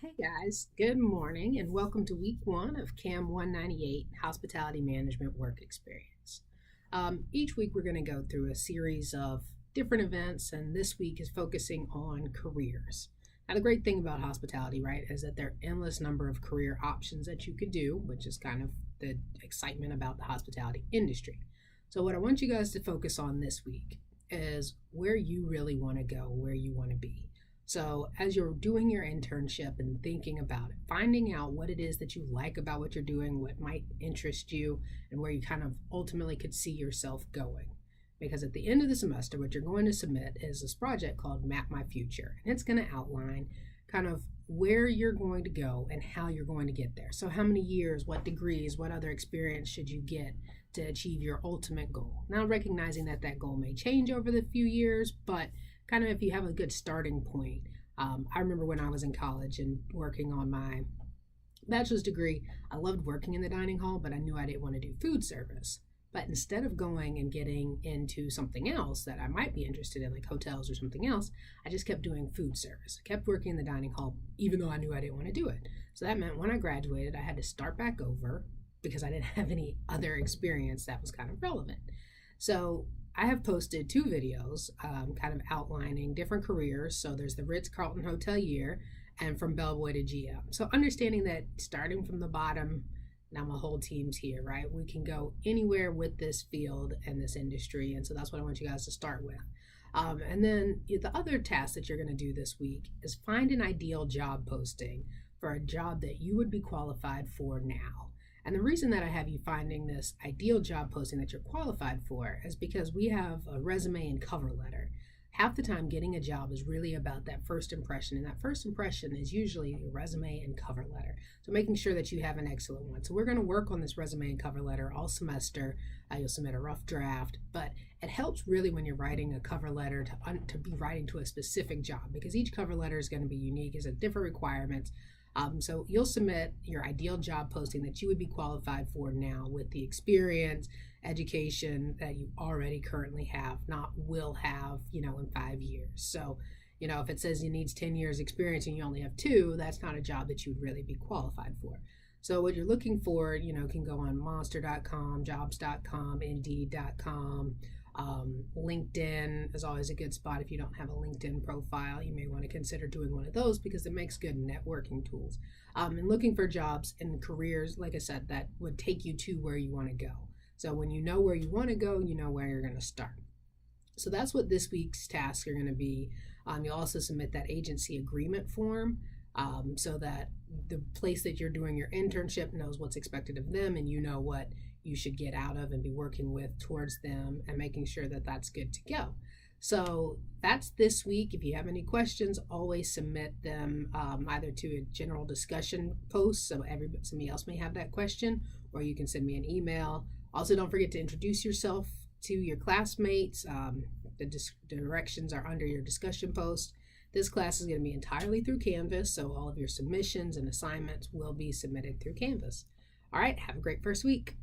Hey guys, good morning and welcome to week one of CAHM198 Hospitality Management Work Experience. Each week we're going to go through a series of different events, and this week is focusing on careers. Now the great thing about hospitality, right, is that there are endless number of career options that you could do, which is kind of the excitement about the hospitality industry. So what I want you guys to focus on this week is where you really want to go, where you want to be. So as you're doing your internship and thinking about it, finding out what it is that you like about what you're doing, what might interest you, and where you kind of ultimately could see yourself going. Because at the end of the semester, what you're going to submit is this project called Map My Future. And it's going to outline kind of where you're going to go and how you're going to get there. So how many years, what degrees, what other experience should you get to achieve your ultimate goal? Now recognizing that that goal may change over the few years, but kind of if you have a good starting point. I remember when I was in college and working on my bachelor's degree, I loved working in the dining hall, but I knew I didn't want to do food service. But instead of going and getting into something else that I might be interested in, like hotels or something else, I just kept doing food service. I kept working in the dining hall, even though I knew I didn't want to do it. So that meant when I graduated, I had to start back over because I didn't have any other experience that was kind of relevant. So I have posted two videos kind of outlining different careers. So there's the Ritz-Carlton Hotelier and from bellboy to GM. So understanding that starting from the bottom, now my whole team's here, right? We can go anywhere with this field and this industry. And so that's what I want you guys to start with. And then the other task that you're going to do this week is find an ideal job posting for a job that you would be qualified for now. And the reason that I have you finding this ideal job posting that you're qualified for is because we have a resume and cover letter. Half the time getting a job is really about that first impression, and that first impression is usually your resume and cover letter. So making sure that you have an excellent one. So we're going to work on this resume and cover letter all semester. You'll submit a rough draft, but it helps really when you're writing a cover letter to be writing to a specific job, because each cover letter is going to be unique, has different requirements. So you'll submit your ideal job posting that you would be qualified for now with the experience, education that you already currently have, not will have, in 5 years. So, if it says it needs 10 years experience and you only have 2, that's not a job that you'd really be qualified for. So what you're looking for, can go on monster.com, jobs.com, indeed.com. LinkedIn is always a good spot. If you don't have a LinkedIn profile, you may want to consider doing one of those because it makes good networking tools. And looking for jobs and careers, like I said, that would take you to where you want to go. So when you know where you want to go, you know where you're going to start. So that's what this week's tasks are going to be. You'll also submit that agency agreement form so that the place that you're doing your internship knows what's expected of them, and you know what you should get out of and be working with towards them and making sure that that's good to go. So that's this week. If you have any questions, always submit them either to a general discussion post so somebody else may have that question, or you can send me an email. Also, don't forget to introduce yourself to your classmates. The directions are under your discussion post. This class is going to be entirely through Canvas, so all of your submissions and assignments will be submitted through Canvas. All right, have a great first week.